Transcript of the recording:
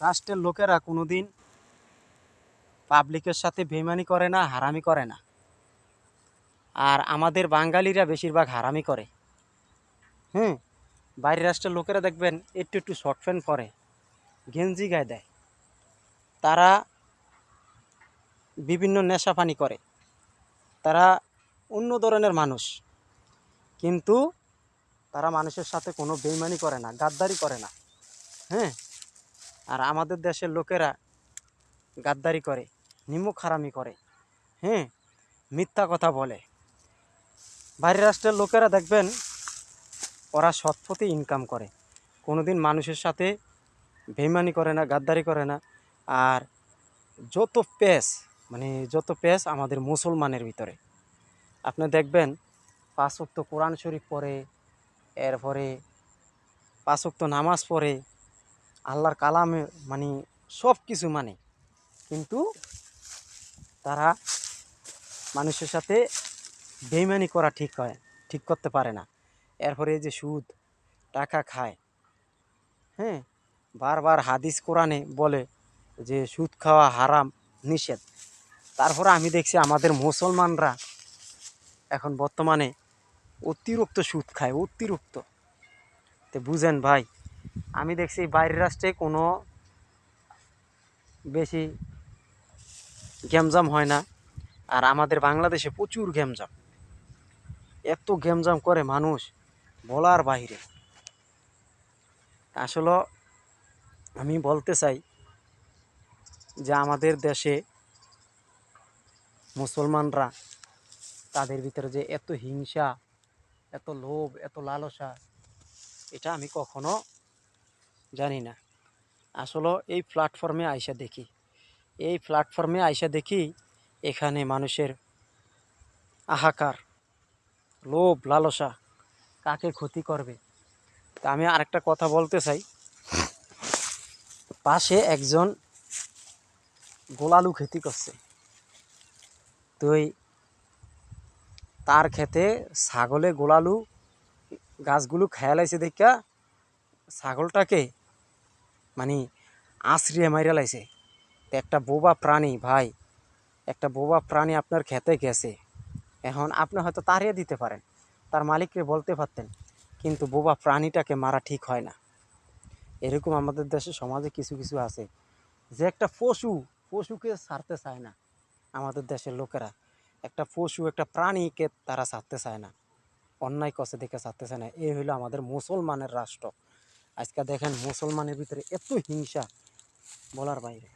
রাষ্ট্রের লোকেরা কোনোদিন পাবলিকের সাথে বেইমানি করে না, হারামি করে না। আর আমাদের বাঙালিরা বেশিরভাগ হারামি করে। হুম, বাইরের রাষ্ট্রের লোকেরা দেখবেন একটু একটু শর্ট প্যান্ট পরে, গেঞ্জি গায়ে দেয়, তারা বিভিন্ন নেশাপানি করে, তারা অন্য ধরনের মানুষ, কিন্তু তারা মানুষের সাথে কোনো বেইমানি করে না, গাদ্দারি করে না। হ্যাঁ, আর আমাদের দেশের লোকেরা গাদ্দারি করে, নিমুখ হারামি করে, হ্যাঁ, মিথ্যা কথা বলে। বাইরের রাষ্ট্রের লোকেরা দেখবেন ওরা সৎ পথে ইনকাম করে, কোনোদিন মানুষের সাথে বেইমানি করে না, গাদ্দারি করে না। আর যত পেশ যত পেশ আমাদের মুসলমানের ভিতরে আপনি দেখবেন 5 ওয়াক্ত কোরআন শরীফ পড়ে, এরপরে 5 ওয়াক্ত নামাজ পড়ে, আল্লাহর কালামে সব কিছু মানে, কিন্তু তারা মানুষের সাথে বেইমানি করা ঠিক করতে পারে না। এরপরে এই যে সুদ টাকা খায়, হ্যাঁ, বারবার হাদিস কোরআনে বলে যে সুদ খাওয়া হারাম, নিষেধ। তারপরে আমি দেখছি আমাদের মুসলমানরা এখন বর্তমানে অতিরিক্ত সুদ খায়, অতিরিক্ত। তো বুঝেন ভাই, আমি দেখছি বাইরের রাষ্ট্রে কোনো বেশি গ্যামজাম হয় না, আর আমাদের বাংলাদেশে প্রচুর গ্যামজাম, এত গ্যামজাম করে মানুষ বলার বাইরে। আসলে আমি বলতে চাই যে আমাদের দেশে মুসলমানরা, তাদের ভিতরে যে এত হিংসা, এত লোভ, এত লালসা, এটা আমি কখনো জানি না। আসলে এই প্ল্যাটফর্মে আইসা দেখি এখানে মানুষের হাহাকার, লোভ লালসা, কাকে ক্ষতি করবে। তা আমি আরেকটা কথা বলতে চাই, পাশে একজন গোলালু খেতি করছে, তো তার ক্ষেতে ছাগলে গোলালু গাছগুলো খেয়ালাইছে দেখা ছাগলটাকে আছড়িয়ে মাইরা লাইছে। একটা বোবা প্রাণী ভাই, একটা বোবা প্রাণী আপনার খেতে গেছে, এখন আপনি হয়তো তাড়িয়ে দিতে পারেন, তার মালিককে বলতে পারতেন, কিন্তু বোবা প্রাণীটাকে মারা ঠিক হয় না। এরকম আমাদের দেশে সমাজে কিছু কিছু আছে যে একটা পশুকে ছাড়তে চায় না। আমাদের দেশের লোকেরা একটা পশু, একটা প্রাণীকে তারা ছাড়তে চায় না, অন্যায় কষে দেখে ছাড়তে চায় না। এই হইলো আমাদের মুসলমানের রাষ্ট্র। আজকে দেখেন মুসলমানের ভিতরে এত হিংসা বলার বাইরে।